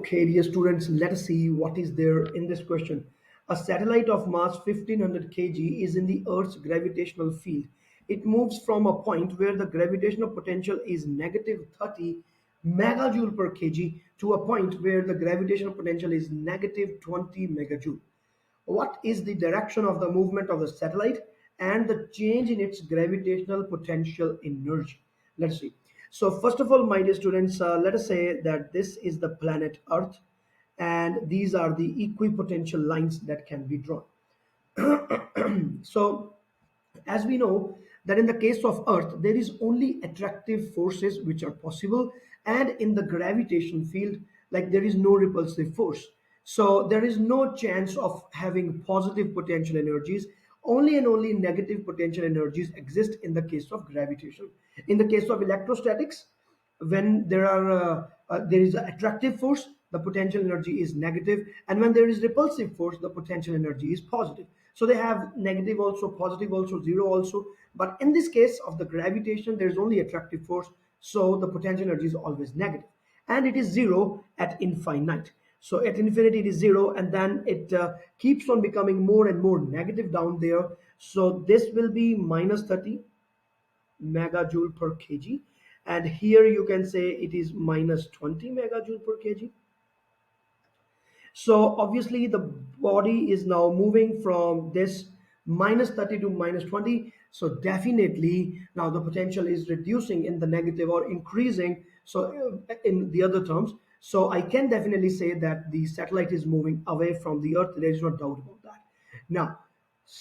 Okay, dear students, let us see what is there in this question. A satellite of mass 1500 kg is in the Earth's gravitational field. It moves from a point where the gravitational potential is negative 30 megajoule per kg to a point where the gravitational potential is negative 20 megajoule. What is the direction of the movement of the satellite and the change in its gravitational potential energy? Let's see. So first of all, my dear students, let us say that this is the planet Earth, and these are the equipotential lines that can be drawn. So as we know that in the case of Earth there is only attractive forces which are possible, and in the gravitation field, like, there is no repulsive force, so there is no chance of having positive potential energies. Only and only negative potential energies exist in the case of gravitation. In the case of electrostatics, when there is an attractive force, the potential energy is negative, and when there is repulsive force, the potential energy is positive. So they have negative also, positive also, zero also. But in this case of the gravitation, there is only attractive force, so the potential energy is always negative, and it is zero at infinite. So at infinity it is zero, and then it keeps on becoming more and more negative down there. So this will be minus 30 megajoule per kg, and here you can say it is minus 20 megajoule per kg. So obviously the body is now moving from this minus 30 to minus 20. So definitely now the potential is reducing in the negative or increasing. So in the other terms, so I can definitely say that the satellite is moving away from the Earth. There is no doubt about that. Now,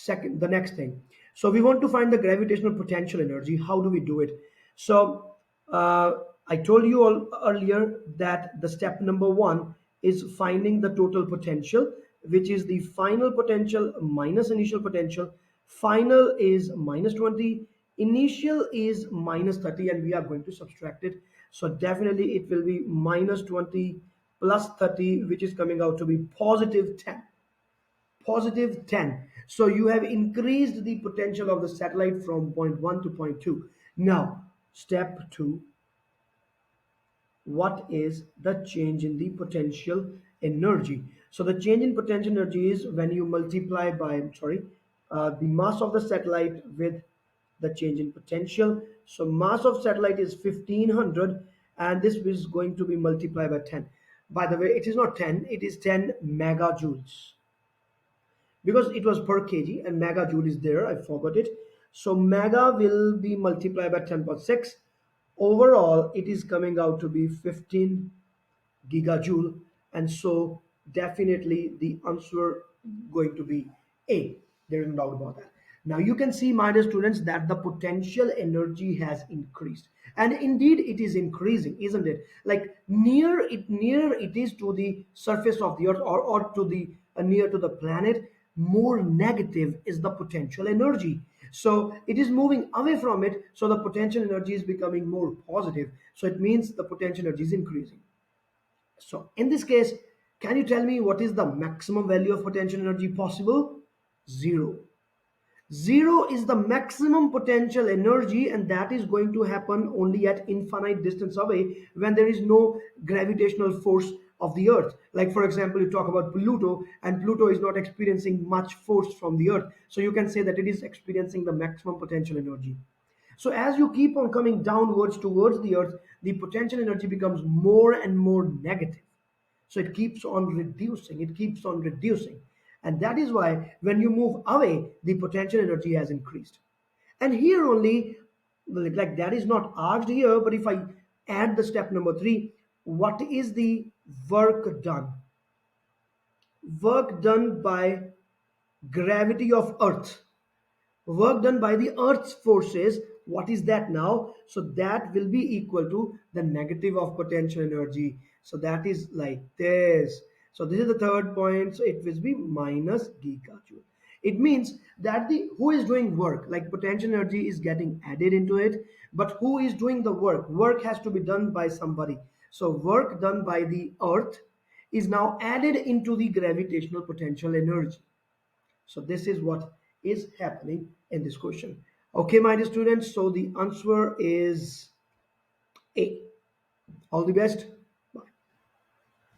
the next thing. So we want to find the gravitational potential energy. How do we do it? So uh, I told you all earlier that the step number one is finding the total potential, which is the final potential minus initial potential. Final is minus 20, initial is minus 30, and we are going to subtract it. So definitely it will be minus 20 plus 30, which is coming out to be positive 10. Positive 10. So you have increased the potential of the satellite from point 1 to point 2. Now, step 2, what is the change in the potential energy? So the change in potential energy is when you multiply by, the mass of the satellite with the change in potential. So mass of satellite is 1500, and this is going to be multiplied by 10. By the way, it is not 10, it is 10 megajoules, because it was per kg and megajoule is there, I forgot it. So mega will be multiplied by 10.6. Overall it is coming out to be 15 gigajoule, and so definitely the answer going to be A. There is no doubt about that. Now you can see, my dear students, that the potential energy has increased, and indeed it is increasing, isn't it? Like near it is to the surface of the earth, or to the near to the planet, more negative is the potential energy. So it is moving away from it, so the potential energy is becoming more positive. So it means the potential energy is increasing. So in this case, can you tell me what is the maximum value of potential energy possible? Zero. Zero is the maximum potential energy, and that is going to happen only at infinite distance away, when there is no gravitational force of the earth. Like for example, you talk about Pluto, and Pluto is not experiencing much force from the earth, so you can say that it is experiencing the maximum potential energy. So as you keep on coming downwards towards the earth, the potential energy becomes more and more negative. So it keeps on reducing, it keeps on reducing. And that is why when you move away, the potential energy has increased. And here only, like, that is not asked here, but if I add the step number 3, what is the work done? Work done by gravity of earth, work done by the earth's forces. What is that now? So that will be equal to the negative of potential energy. So that is like this. So this is the third point, so it will be minus gigajoule. It means that the who is doing work, like potential energy is getting added into it, but who is doing the work? Work has to be done by somebody. So work done by the earth is now added into the gravitational potential energy. So this is what is happening in this question. Okay, my dear students, so the answer is A. All the best.